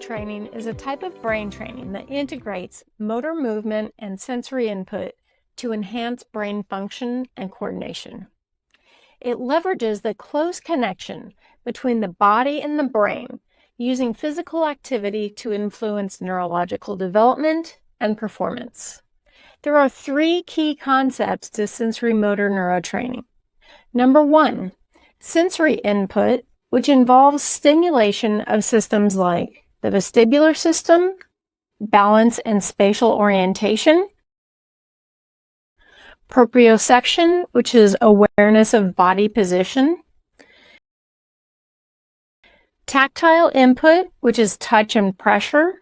Neuro-Training is a type of brain training that integrates motor movement and sensory input to enhance brain function and coordination. It leverages the close connection between the body and the brain, using physical activity to influence neurological development and performance. There are three key concepts to sensorimotor neurotraining. Number one, sensory input, which involves stimulation of systems like the vestibular system, balance and spatial orientation, proprioception, which is awareness of body position, tactile input, which is touch and pressure,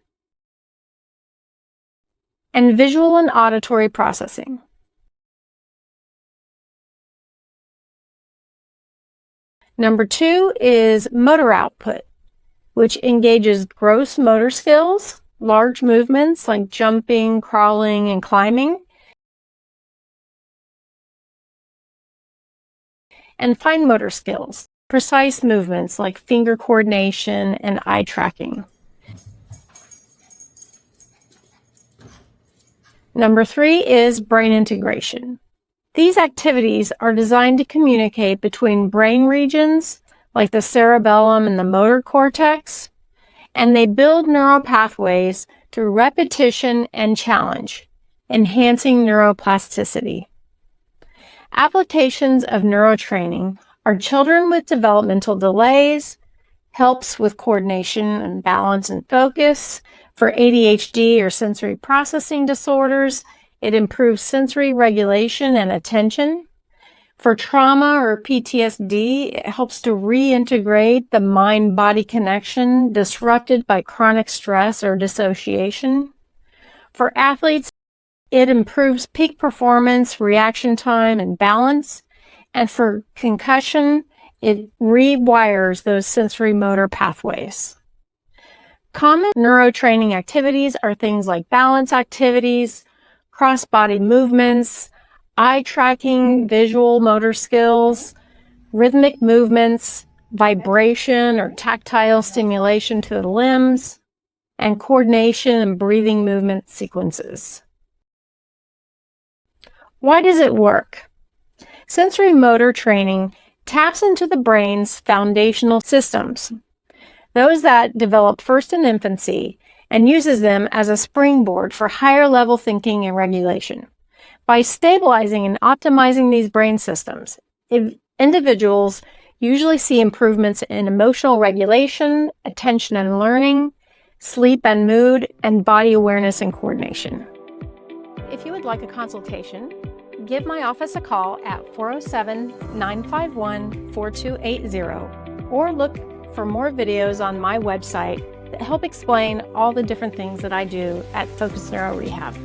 and visual and auditory processing. Number two is motor output, which engages gross motor skills, large movements like jumping, crawling, and climbing, and fine motor skills, precise movements like finger coordination and eye tracking. Number three is brain integration. These activities are designed to communicate between brain regions like the cerebellum and the motor cortex, and they build neural pathways through repetition and challenge, enhancing neuroplasticity. Applications of neurotraining are children with developmental delays, helps with coordination and balance and focus. For ADHD or sensory processing disorders, it improves sensory regulation and attention. For trauma or PTSD, it helps to reintegrate the mind-body connection disrupted by chronic stress or dissociation. For athletes, it improves peak performance, reaction time, and balance. And for concussion, it rewires those sensory motor pathways. Common neurotraining activities are things like balance activities, cross-body movements, eye tracking, visual motor skills, rhythmic movements, vibration or tactile stimulation to the limbs, and coordination and breathing movement sequences. Why does it work? Sensory motor training taps into the brain's foundational systems, those that develop first in infancy, and uses them as a springboard for higher level thinking and regulation. By stabilizing and optimizing these brain systems, individuals usually see improvements in emotional regulation, attention and learning, sleep and mood, and body awareness and coordination. If you would like a consultation, give my office a call at 407-951-4280 or look for more videos on my website that help explain all the different things that I do at Focus Neuro Rehab.